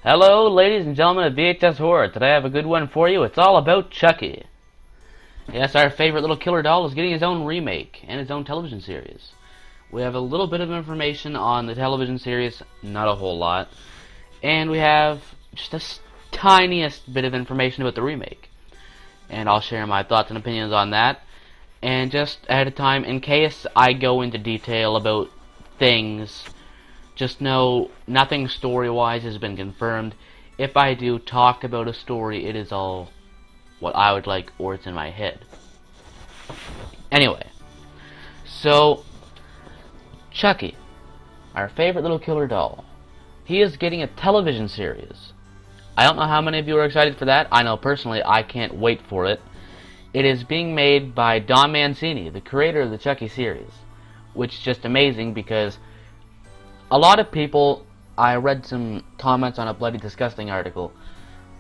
Hello, ladies and gentlemen of VHS Horror. Today I have a good one for you. It's all about Chucky. Yes, our favorite little killer doll is getting his own remake and his own television series. We have a little bit of information on the television series, not a whole lot. And we have just the tiniest bit of information about the remake. And I'll share my thoughts and opinions on that. And just ahead of time, in case I go into detail about things, just know nothing story-wise has been confirmed. If I do talk about a story, it is all what I would like or it's in my head. Anyway, so Chucky, our favorite little killer doll, he is getting a television series. I don't know how many of you are excited for that. I know personally I can't wait for it. It is being made by Don Mancini, the creator of the Chucky series, which is just amazing because a lot of people, I read some comments on a Bloody Disgusting article,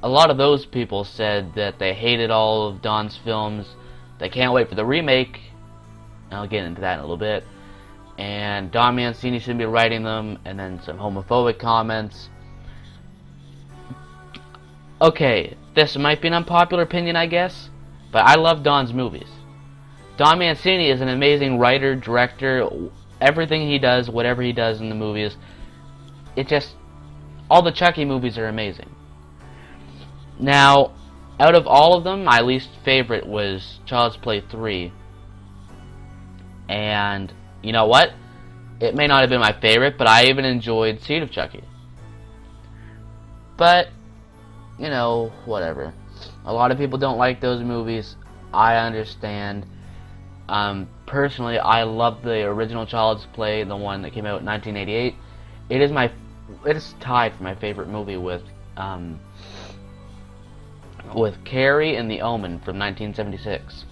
a lot of those people said that they hated all of Don's films, they can't wait for the remake, and I'll get into that in a little bit, and Don Mancini shouldn't be writing them, and then some homophobic comments. Okay, this might be an unpopular opinion, I guess, but I love Don's movies. Don Mancini is an amazing writer, director. Everything he does, whatever he does in the movies, all the Chucky movies are amazing. Now, out of all of them, my least favorite was Child's Play 3. And, you know what? It may not have been my favorite, but I even enjoyed Seed of Chucky. But, you know, whatever. A lot of people don't like those movies. I understand. Personally, I love the original Child's Play, the one that came out in 1988. It is tied for my favorite movie with Carrie and The Omen from 1976.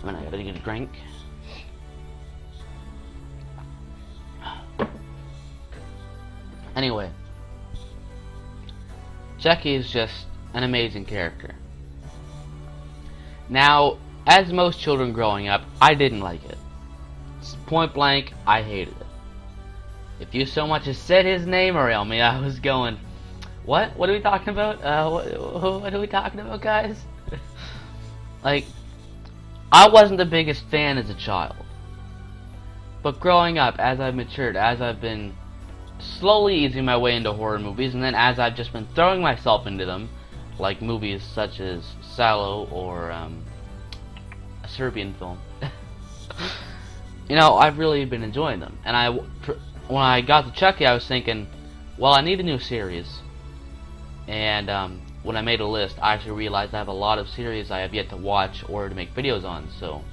I gotta get a drink. Anyway, Chucky is just an amazing character. Now, as most children growing up, I didn't like it. Point blank, I hated it. If you so much as said his name around me, I was going, what? What are we talking about? What are we talking about, guys? Like, I wasn't the biggest fan as a child. But growing up, as I've matured, as I've been slowly easing my way into horror movies, and then as I've just been throwing myself into them, like movies such as Sallow or a Serbian film, you know, I've really been enjoying them. And when I got to Chucky, I was thinking, well, I need a new series. And when I made a list, I actually realized I have a lot of series I have yet to watch or to make videos on, so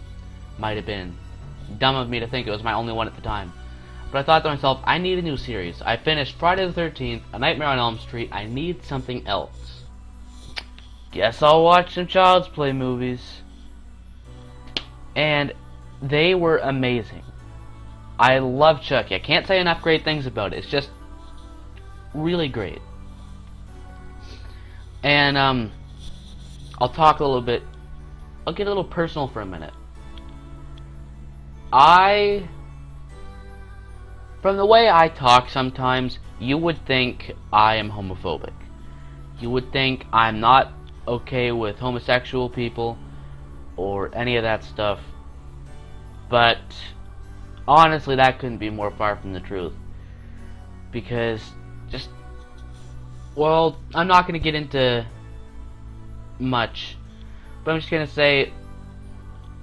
might have been dumb of me to think it was my only one at the time. But I thought to myself, I need a new series. I finished Friday the 13th, A Nightmare on Elm Street. I need something else. Guess I'll watch some Child's Play movies. And they were amazing. I love Chucky. I can't say enough great things about it. It's just really great. And I'll talk a little bit. I'll get a little personal for a minute. From the way I talk sometimes, you would think I am homophobic. You would think I'm not okay with homosexual people or any of that stuff. But honestly, that couldn't be more far from the truth. Because well, I'm not going to get into much, but I'm just going to say,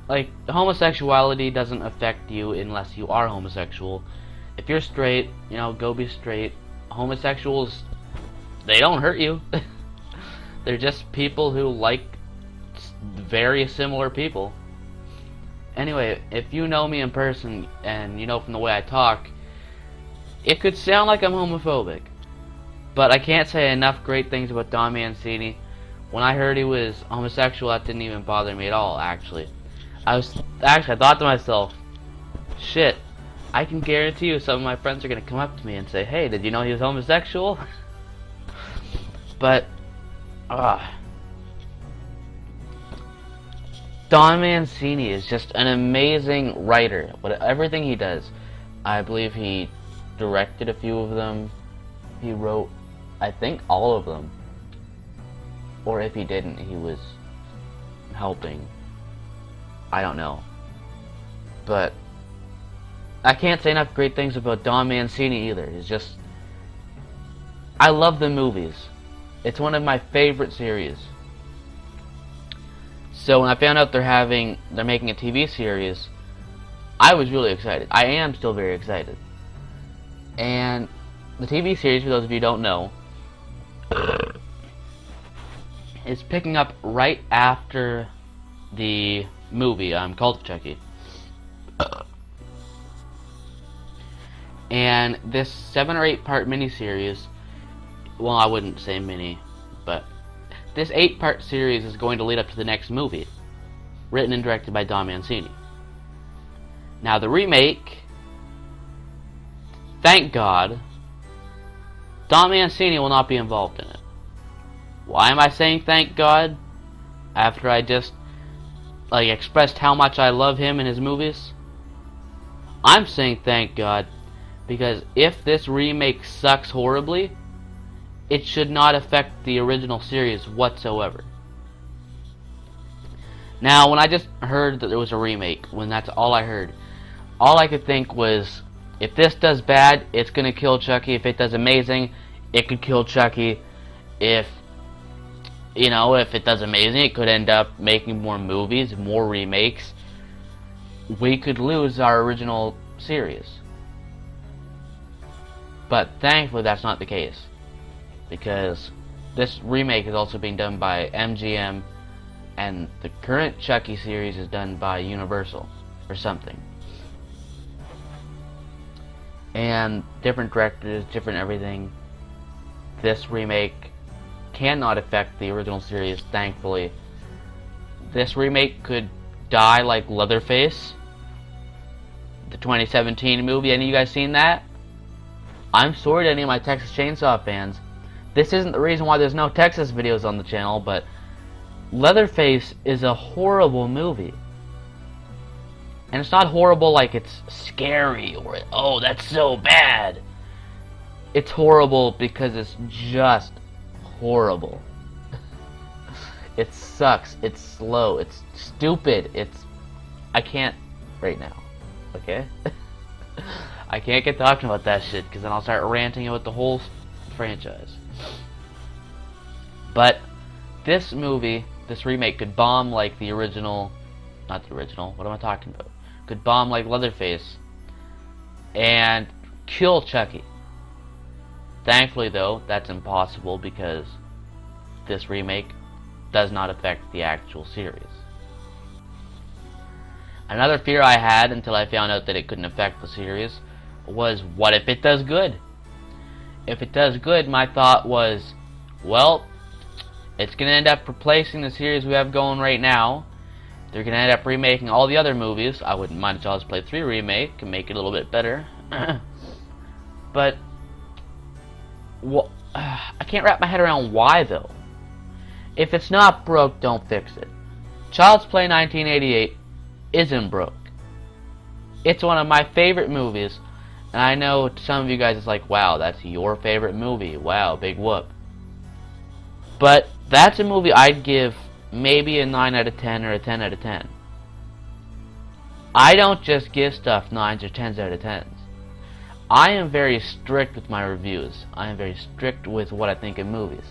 like, homosexuality doesn't affect you unless you are homosexual. If you're straight, you know, go be straight. Homosexuals, they don't hurt you. They're just people who like very similar people. Anyway, if you know me in person, and you know from the way I talk, it could sound like I'm homophobic. But I can't say enough great things about Don Mancini. When I heard he was homosexual, that didn't even bother me at all, actually. I thought to myself, shit, I can guarantee you some of my friends are going to come up to me and say, hey, did you know he was homosexual? But, Don Mancini is just an amazing writer. Everything he does, I believe he directed a few of them. He wrote I think all of them. Or if he didn't, he was helping. I don't know. But I can't say enough great things about Don Mancini either. He's just... I love the movies. It's one of my favorite series. So when I found out they're making a TV series, I was really excited. I am still very excited. And the TV series, for those of you who don't know, is picking up right after the movie called Chucky. And this 7 or 8 part miniseries, well, I wouldn't say mini, but this 8-part series is going to lead up to the next movie, written and directed by Don Mancini. Now the remake, thank God, Don Mancini will not be involved in it. Why am I saying thank God after I just expressed how much I love him and his movies? I'm saying thank God because if this remake sucks horribly, it should not affect the original series whatsoever. Now, when I just heard that there was a remake, when that's all I heard, all I could think was, if this does bad, it's gonna kill Chucky. If it does amazing, it could kill Chucky. If it does amazing, it could end up making more movies, more remakes. We could lose our original series. But thankfully that's not the case, because this remake is also being done by MGM, and the current Chucky series is done by Universal or something. And different directors, different everything. This remake cannot affect the original series, thankfully. This remake could die like Leatherface, the 2017 movie. Any of you guys seen that? I'm sorry to any of my Texas Chainsaw fans. This isn't the reason why there's no Texas videos on the channel, but Leatherface is a horrible movie. And it's not horrible like it's scary or, oh, that's so bad. It's horrible because it's just horrible. It sucks. It's slow. It's stupid. I can't right now. Okay? I can't get talking about that shit because then I'll start ranting about the whole franchise. But this movie, this remake, could bomb like the original. Not the original. What am I talking about? Could bomb like Leatherface and kill Chucky. Thankfully, though, that's impossible because this remake does not affect the actual series. Another fear I had until I found out that it couldn't affect the series was, what if it does good? If it does good, my thought was, well, it's going to end up replacing the series we have going right now. They're going to end up remaking all the other movies. I wouldn't mind a Child's Play 3 remake and make it a little bit better. But I can't wrap my head around why, though. If it's not broke, don't fix it. Child's Play 1988 isn't broke. It's one of my favorite movies, and I know some of you guys is like, wow, that's your favorite movie. Wow, big whoop. But that's a movie I'd give maybe a 9 out of 10 or a 10 out of 10. I don't just give stuff 9s or 10s out of 10s. I am very strict with my reviews. I am very strict with what I think of movies.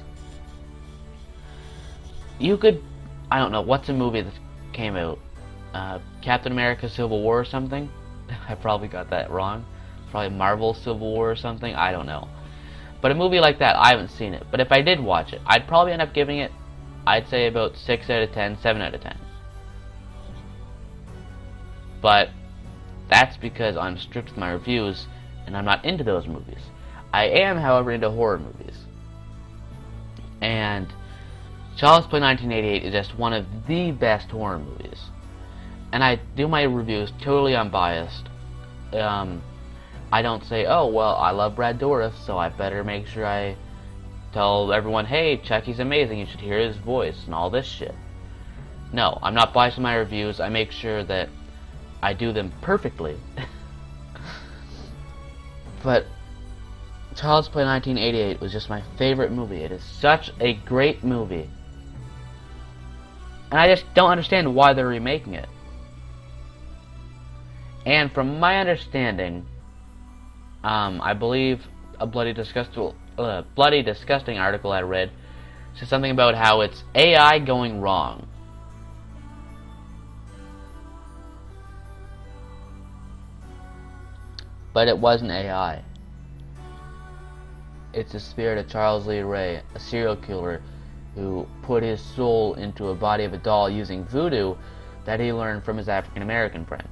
You could, I don't know, what's a movie that came out? Captain America Civil War or something? I probably got that wrong. Probably Marvel Civil War or something? I don't know. But a movie like that, I haven't seen it. But if I did watch it, I'd probably end up giving it, I'd say about 6 out of 10, 7 out of 10. But that's because I'm strict with my reviews and I'm not into those movies. I am, however, into horror movies. And Child's Play 1988 is just one of the best horror movies. And I do my reviews totally unbiased. I don't say, oh, well, I love Brad Dourif, so I better make sure I tell everyone, hey, Chucky's amazing, you should hear his voice, and all this shit. No, I'm not biased in my reviews. I make sure that I do them perfectly. But Child's Play 1988 was just my favorite movie. It is such a great movie. And I just don't understand why they're remaking it. And from my understanding, I believe a bloody disgusting article I read said something about how it's AI going wrong. But it wasn't AI. It's the spirit of Charles Lee Ray, a serial killer who put his soul into a body of a doll using voodoo that he learned from his African American friend.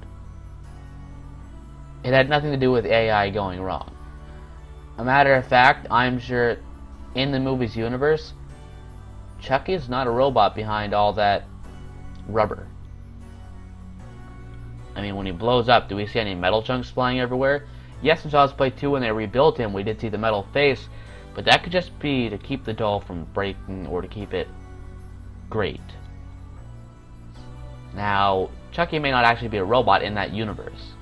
It had nothing to do with AI going wrong. A matter of fact, I'm sure in the movie's universe, Chucky is not a robot behind all that rubber. I mean, when he blows up, do we see any metal chunks flying everywhere? Yes, in Child's Play 2, when they rebuilt him, we did see the metal face, but that could just be to keep the doll from breaking or to keep it great. Now, Chucky may not actually be a robot in that universe.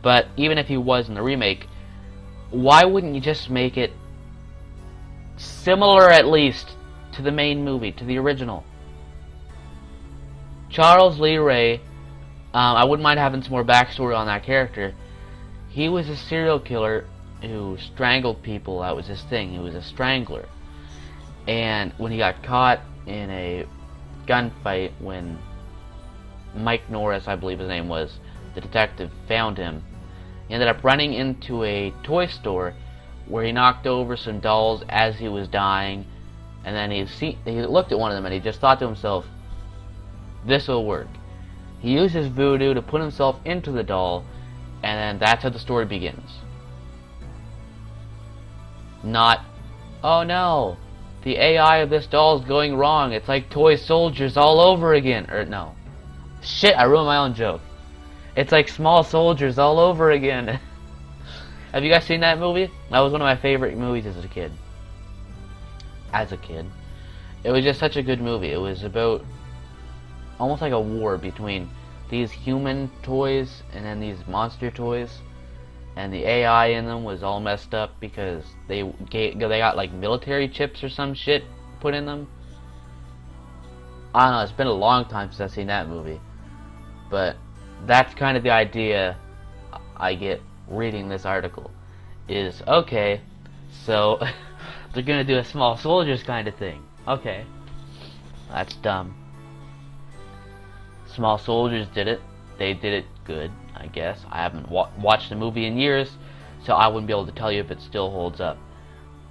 But even if he was in the remake, why wouldn't you just make it similar, at least, to the main movie, to the original? Charles Lee Ray, I wouldn't mind having some more backstory on that character. He was a serial killer who strangled people. That was his thing. He was a strangler. And when he got caught in a gunfight, when Mike Norris, I believe his name was, the detective, found him, he ended up running into a toy store where he knocked over some dolls as he was dying, and then he looked at one of them and he just thought to himself, this will work. He used his voodoo to put himself into the doll, and then that's how the story begins. Not, oh no, the AI of this doll is going wrong, it's like toy soldiers all over again. Or no. Shit, I ruined my own joke. It's like small soldiers all over again. Have you guys seen that movie? That was one of my favorite movies as a kid. It was just such a good movie. It was about almost like a war between these human toys and then these monster toys. And the AI in them was all messed up because they got like military chips or some shit put in them. I don't know, it's been a long time since I've seen that movie. But that's kind of the idea I get reading this article. Is, okay, so they're gonna do a small soldiers kind of thing. Okay. That's dumb. Small Soldiers did it. They did it good, I guess. I haven't watched the movie in years, so I wouldn't be able to tell you if it still holds up.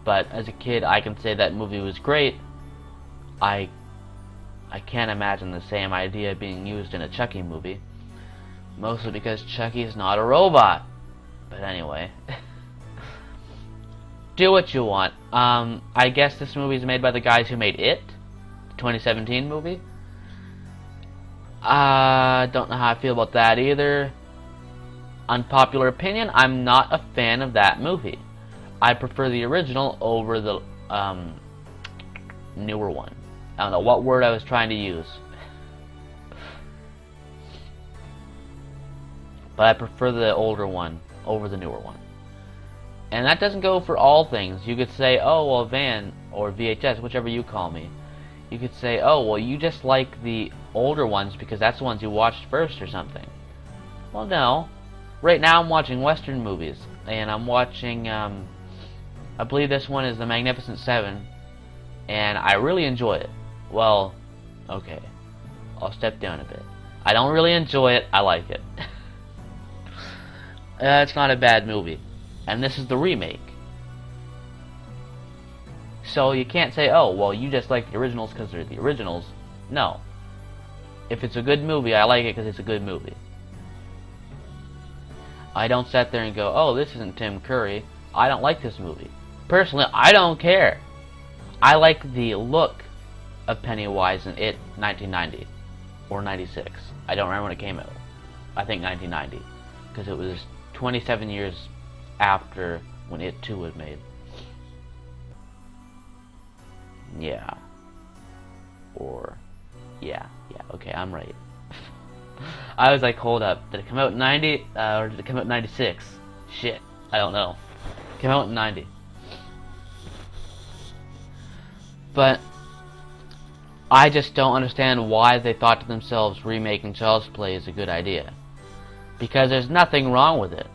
But as a kid, I can say that movie was great. I can't imagine the same idea being used in a Chucky movie. Mostly because Chucky is not a robot. But anyway. Do what you want. I guess this movie is made by the guys who made It, the 2017 movie. I don't know how I feel about that either. Unpopular opinion, I'm not a fan of that movie. I prefer the original over the newer one. I don't know what word I was trying to use. But I prefer the older one over the newer one. And that doesn't go for all things. You could say, oh, well, Van, or VHS, whichever you call me. You could say, oh, well, you just like the older ones because that's the ones you watched first or something. Well, no. Right now I'm watching Western movies. And I'm watching, I believe this one is The Magnificent Seven. And I really enjoy it. Well, okay. I'll step down a bit. I don't really enjoy it, I like it. It's not a bad movie. And this is the remake. So you can't say, oh, well, you just like the originals because they're the originals. No. If it's a good movie, I like it because it's a good movie. I don't sit there and go, oh, this isn't Tim Curry. I don't like this movie. Personally, I don't care. I like the look of Pennywise in It 1990. Or 96. I don't remember when it came out. I think 1990. Because it was 27 years after when It 2 was made. Yeah. Or, yeah, okay, I'm right. I was like, hold up, did it come out in 90, or did it come out in 96? Shit, I don't know. Came out in 90. But I just don't understand why they thought to themselves remaking Child's Play is a good idea. Because there's nothing wrong with it.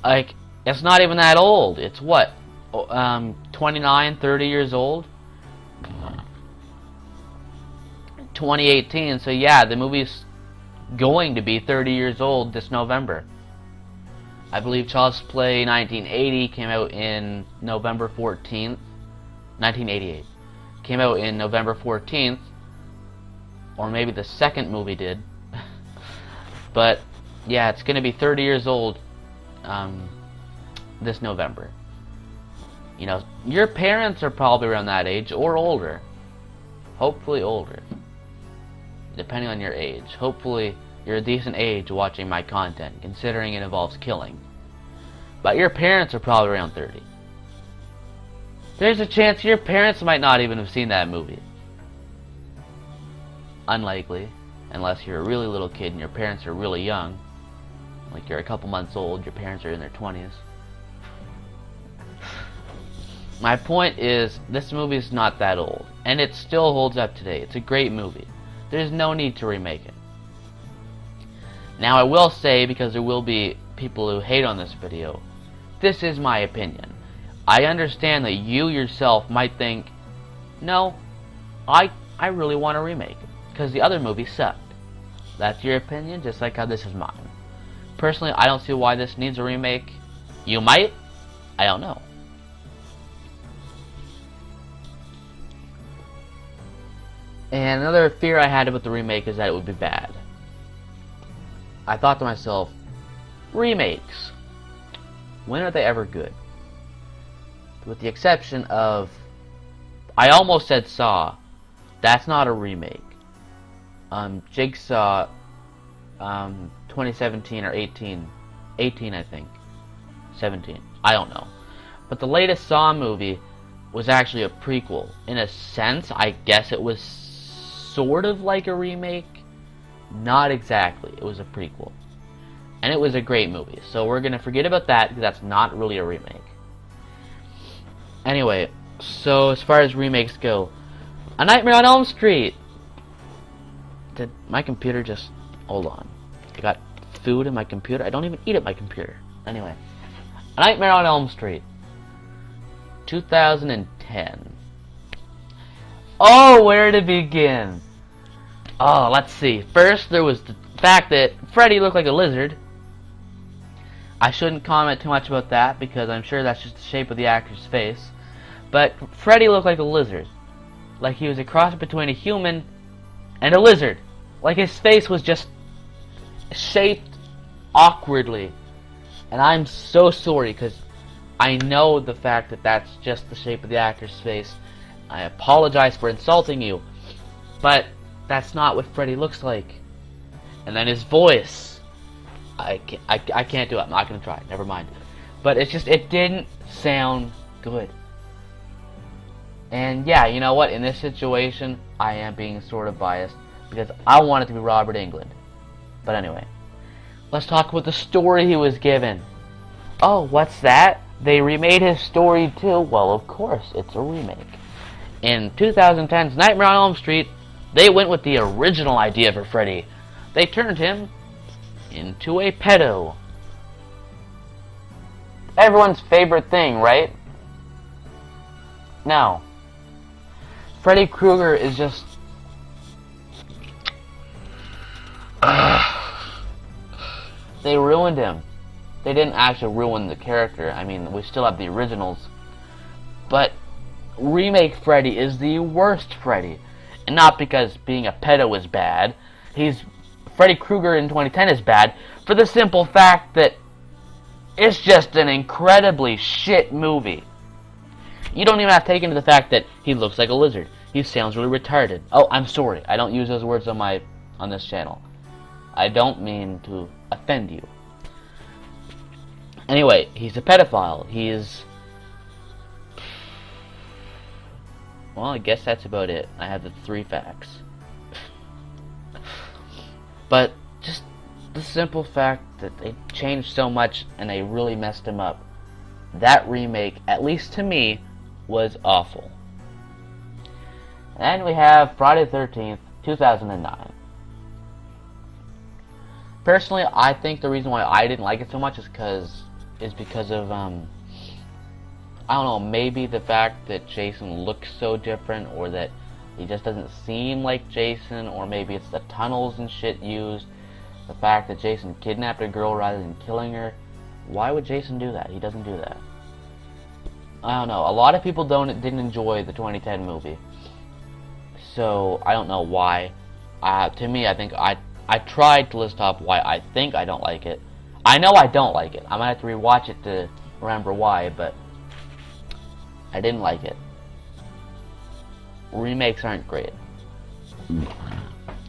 Like, it's not even that old. It's what? 29, 30 years old? 2018, so yeah, the movie's going to be 30 years old this November. I believe Child's Play 1980 came out in November 14th. 1988. Came out in November 14th. Or maybe the second movie did. But, yeah, it's going to be 30 years old this November. You know, your parents are probably around that age, or older. Hopefully older. Depending on your age. Hopefully you're a decent age watching my content, considering it involves killing. But your parents are probably around 30. There's a chance your parents might not even have seen that movie. Unlikely. Unless you're a really little kid and your parents are really young. Like you're a couple months old, your parents are in their 20s. My point is, this movie is not that old. And it still holds up today. It's a great movie. There's no need to remake it. Now I will say, because there will be people who hate on this video, this is my opinion. I understand that you yourself might think, no, I really want a remake, because the other movie sucked. That's your opinion, just like how this is mine. Personally, I don't see why this needs a remake. You might, I don't know. And another fear I had about the remake is that it would be bad. I thought to myself, remakes, when are they ever good? With the exception of, I almost said Saw. That's not a remake. Jigsaw, 2017 or 18 I think, 17, I don't know. But the latest Saw movie was actually a prequel. In a sense, I guess it was sort of like a remake. Not exactly. It was a prequel. And it was a great movie. So we're going to forget about that, because that's not really a remake. Anyway, so as far as remakes go, A Nightmare on Elm Street. Did my computer just... Hold on. I got food in my computer. I don't even eat at my computer. Anyway. A Nightmare on Elm Street. 2010. Oh, where to begin? Oh, let's see. First, there was the fact that Freddy looked like a lizard. I shouldn't comment too much about that, because I'm sure that's just the shape of the actor's face. But Freddy looked like a lizard. Like he was a cross between a human and a lizard. Like his face was just shaped awkwardly. And I'm so sorry, because I know the fact that that's just the shape of the actor's face. I apologize for insulting you. But that's not what Freddy looks like. And then his voice. I can't do it. I'm not going to try. Never mind. But it's just, it didn't sound good. And yeah, you know what? In this situation, I am being sort of biased, because I want it to be Robert Englund. But anyway, let's talk about the story he was given. Oh, what's that? They remade his story too? Well, of course, it's a remake. In 2010's Nightmare on Elm Street, they went with the original idea for Freddy. They turned him into a pedo. Everyone's favorite thing, right? No. Freddy Krueger is just... They ruined him. They didn't actually ruin the character. I mean, we still have the originals. But remake Freddy is the worst Freddy. And not because being a pedo is bad. Freddy Krueger in 2010 is bad for the simple fact that it's just an incredibly shit movie. You don't even have to take into the fact that he looks like a lizard. He sounds really retarded. Oh, I'm sorry. I don't use those words on this channel. I don't mean to offend you. Anyway, he's a pedophile. Well, I guess that's about it. I have the 3 facts. But just the simple fact that they changed so much and they really messed him up. That remake, at least to me, was awful. And we have Friday the 13th, 2009. Personally, I think the reason why I didn't like it so much is because of I don't know, maybe the fact that Jason looks so different, or that he just doesn't seem like Jason, or maybe it's the tunnels and shit used, the fact that Jason kidnapped a girl rather than killing her. Why would Jason do that? He doesn't do that. I don't know. A lot of people didn't enjoy the 2010 movie, so I don't know why. To me, I think I tried to list off why I think I don't like it. I know I don't like it. I might have to rewatch it to remember why, but I didn't like it. Remakes aren't great.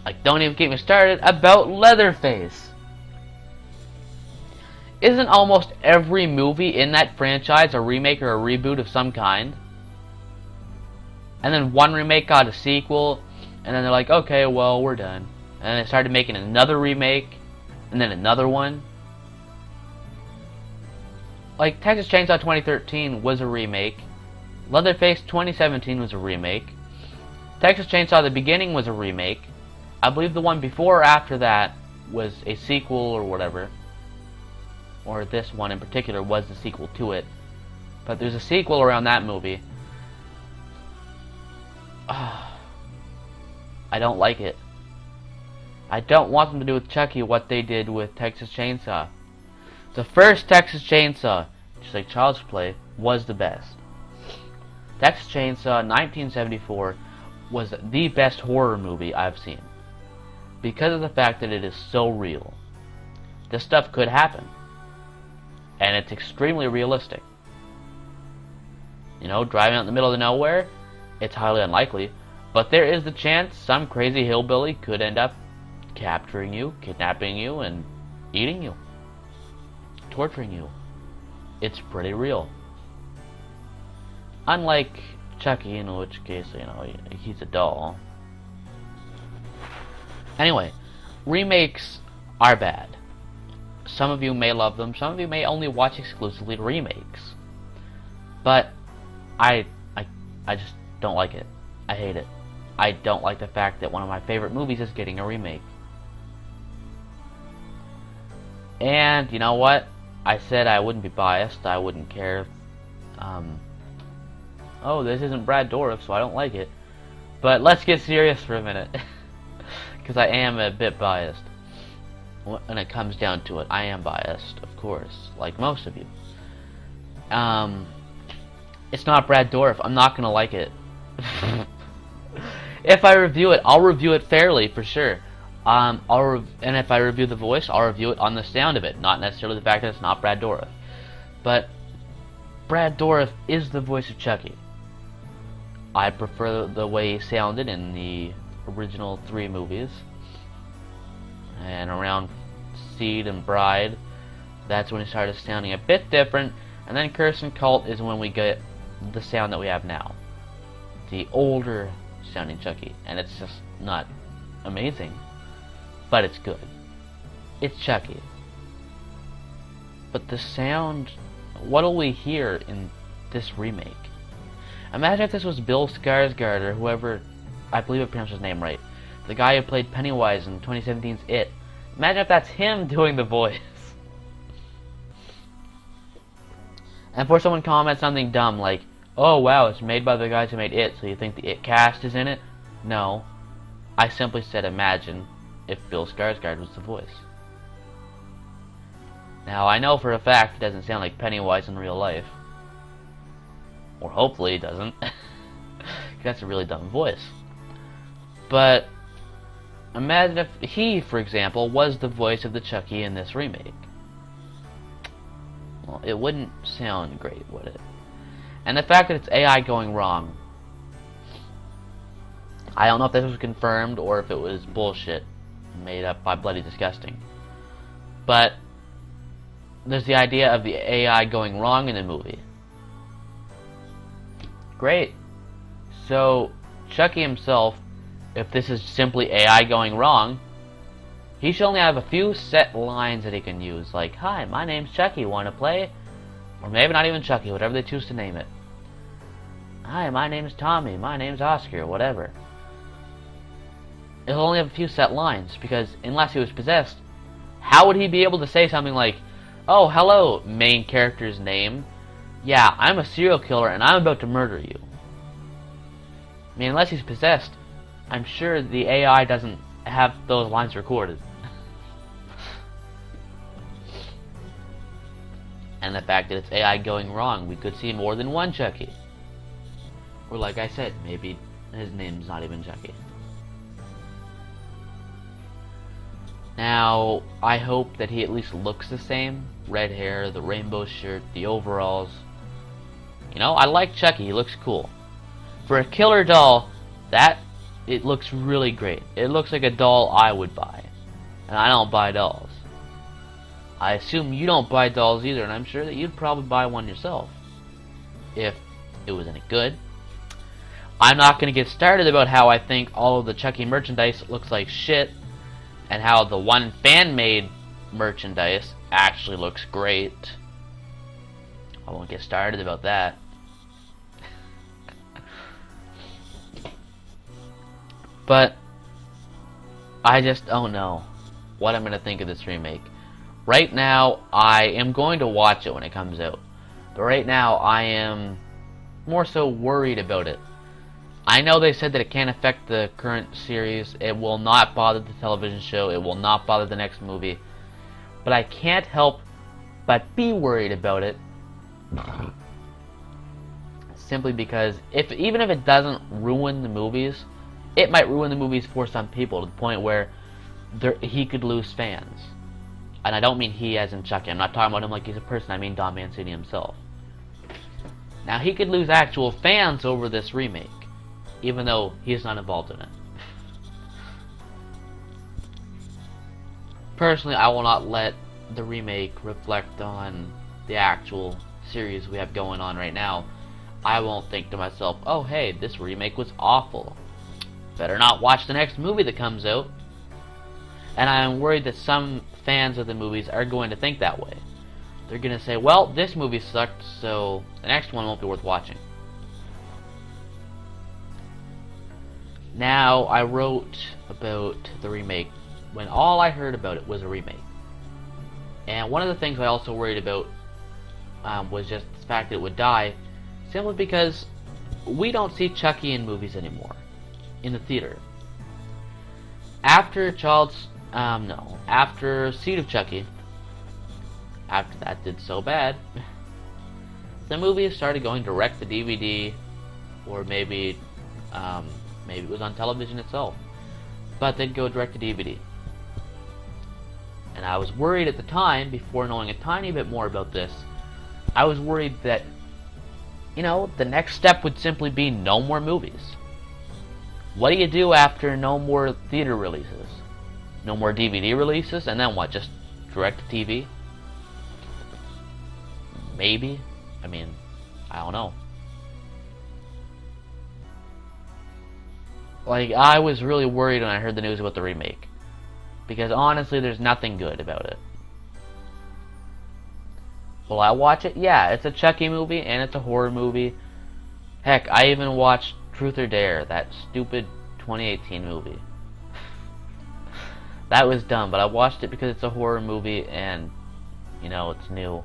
Like, don't even get me started about Leatherface. Isn't almost every movie in that franchise a remake or a reboot of some kind? And then one remake got a sequel, and then they're like, okay, well, we're done. And then they started making another remake, and then another one. Like, Texas Chainsaw 2013 was a remake. Leatherface 2017 was a remake. Texas Chainsaw The Beginning was a remake. I believe the one before or after that was a sequel or whatever. Or this one in particular was the sequel to it. But there's a sequel around that movie. I don't like it. I don't want them to do with Chucky what they did with Texas Chainsaw. The first Texas Chainsaw, just like Child's Play, was the best. Texas Chainsaw 1974 was the best horror movie I've seen, because of the fact that it is so real. This stuff could happen, and it's extremely realistic. You know, driving out in the middle of nowhere, it's highly unlikely, but there is the chance some crazy hillbilly could end up capturing you, kidnapping you, and eating you, torturing you. It's pretty real. Unlike Chucky, in which case, you know, he's a doll. Anyway, remakes are bad. Some of you may love them, some of you may only watch exclusively remakes. But I just don't like it. I hate it. I don't like the fact that one of my favorite movies is getting a remake. And you know what? I said I wouldn't be biased. I wouldn't care. Oh, this isn't Brad Dourif, so I don't like it. But let's get serious for a minute, because I am a bit biased. When it comes down to it, I am biased, of course, like most of you. It's not Brad Dourif. I'm not gonna like it. If I review it, I'll review it fairly, for sure. And if I review the voice, I'll review it on the sound of it, not necessarily the fact that it's not Brad Dourif. But Brad Dourif is the voice of Chucky. I prefer the way he sounded in the original 3 movies. And around Seed and Bride, that's when he started sounding a bit different. And then Curse and Cult is when we get the sound that we have now. The older sounding Chucky. And it's just not amazing, but it's good. It's Chucky. But the sound, what'll we hear in this remake? Imagine if this was Bill Skarsgård, or whoever, I believe I pronounced his name right, the guy who played Pennywise in 2017's It. Imagine if that's him doing the voice. And before someone comments something dumb like, oh wow, it's made by the guys who made It, so you think the It cast is in it? No. I simply said imagine if Bill Skarsgård was the voice. Now, I know for a fact it doesn't sound like Pennywise in real life. Or hopefully it doesn't. That's a really dumb voice. But imagine if he, for example, was the voice of the Chucky in this remake. Well, it wouldn't sound great, would it? And the fact that it's AI going wrong. I don't know if this was confirmed or if it was bullshit made up by Bloody Disgusting. But there's the idea of the AI going wrong in the movie. Great. So Chucky himself, if this is simply AI going wrong, He should only have a few set lines that he can use, like, "Hi, my name's Chucky, wanna play?" Or maybe not even Chucky, whatever they choose to name it. "Hi, my name's Tommy, my name's Oscar," whatever. He'll only have a few set lines, because unless he was possessed, how would he be able to say something like, "Oh, hello, main character's name. Yeah, I'm a serial killer and I'm about to murder you." I mean, unless he's possessed, I'm sure the AI doesn't have those lines recorded. And the fact that it's AI going wrong, we could see more than one Chucky. Or like I said, maybe his name's not even Chucky. Now, I hope that he at least looks the same. Red hair, the rainbow shirt, the overalls. You know, I like Chucky, he looks cool. For a killer doll, it looks really great. It looks like a doll I would buy. And I don't buy dolls. I assume you don't buy dolls either, and I'm sure that you'd probably buy one yourself. If it was any good. I'm not going to get started about how I think all of the Chucky merchandise looks like shit, and how the one fan-made merchandise actually looks great. I won't get started about that. But I just don't know what I'm going to think of this remake. Right now, I am going to watch it when it comes out. But right now, I am more so worried about it. I know they said that it can't affect the current series. It will not bother the television show. It will not bother the next movie. But I can't help but be worried about it. Simply because even if it doesn't ruin the movies, it might ruin the movies for some people to the point where he could lose fans. And I don't mean he as in Chucky. I'm not talking about him like he's a person. I mean Don Mancini himself. Now, he could lose actual fans over this remake, even though he's not involved in it. Personally, I will not let the remake reflect on the actual series we have going on right now. I won't think to myself, "Oh, hey, this remake was awful. Better not watch the next movie that comes out." And I am worried that some fans of the movies are going to think that way. They're going to say, "Well, this movie sucked, so the next one won't be worth watching." Now, I wrote about the remake when all I heard about it was a remake. And one of the things I also worried about was just the fact that it would die, simply because we don't see Chucky in movies anymore, in the theater. After after Seed of Chucky, after that did so bad, the movie started going direct to DVD, or maybe it was on television itself, but they'd go direct to DVD. And I was worried at the time, before knowing a tiny bit more about this, I was worried that, the next step would simply be no more movies. What do you do after no more theater releases? No more DVD releases? And then what, just direct to TV? Maybe? I mean, I don't know. Like, I was really worried when I heard the news about the remake. Because honestly, there's nothing good about it. Will I watch it? Yeah, it's a Chucky movie, and it's a horror movie. Heck, I even watched Truth or Dare, that stupid 2018 movie. That was dumb, but I watched it because it's a horror movie, and, it's new.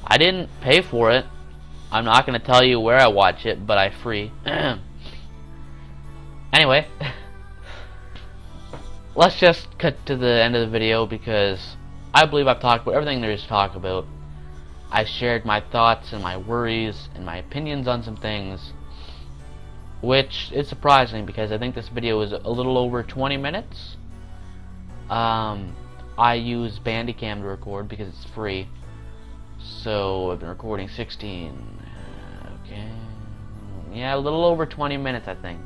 I didn't pay for it. I'm not going to tell you where I watch it, but I free. Anyway, let's just cut to the end of the video, because I believe I've talked about everything there is to talk about. I shared my thoughts and my worries and my opinions on some things, which is surprising because I think this video is a little over 20 minutes. I use Bandicam to record because it's free, so I've been recording 16. Okay, yeah, a little over 20 minutes, I think,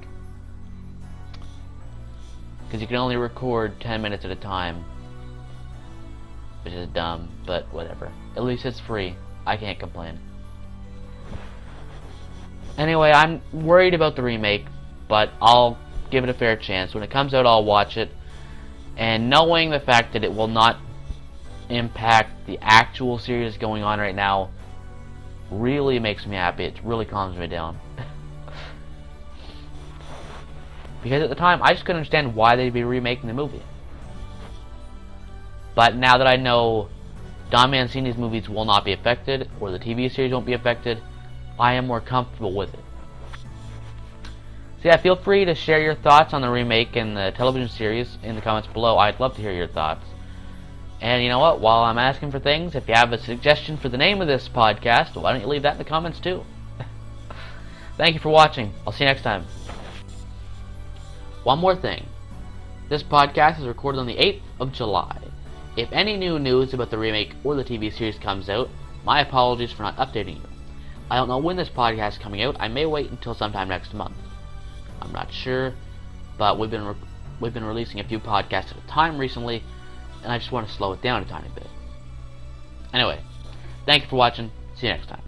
because you can only record 10 minutes at a time, which is dumb, but whatever. At least it's free. I can't complain. Anyway, I'm worried about the remake, but I'll give it a fair chance. When it comes out, I'll watch it. And knowing the fact that it will not impact the actual series going on right now really makes me happy. It really calms me down. Because at the time, I just couldn't understand why they'd be remaking the movie. But now that I know Don Mancini's movies will not be affected, or the TV series won't be affected, I am more comfortable with it. So yeah, feel free to share your thoughts on the remake and the television series in the comments below. I'd love to hear your thoughts. And you know what? While I'm asking for things, if you have a suggestion for the name of this podcast, why don't you leave that in the comments too? Thank you for watching. I'll see you next time. One more thing. This podcast is recorded on the 8th of July. If any new news about the remake or the TV series comes out, my apologies for not updating you. I don't know when this podcast is coming out. I may wait until sometime next month. I'm not sure, but we've been releasing a few podcasts at a time recently, and I just want to slow it down a tiny bit. Anyway, thank you for watching. See you next time.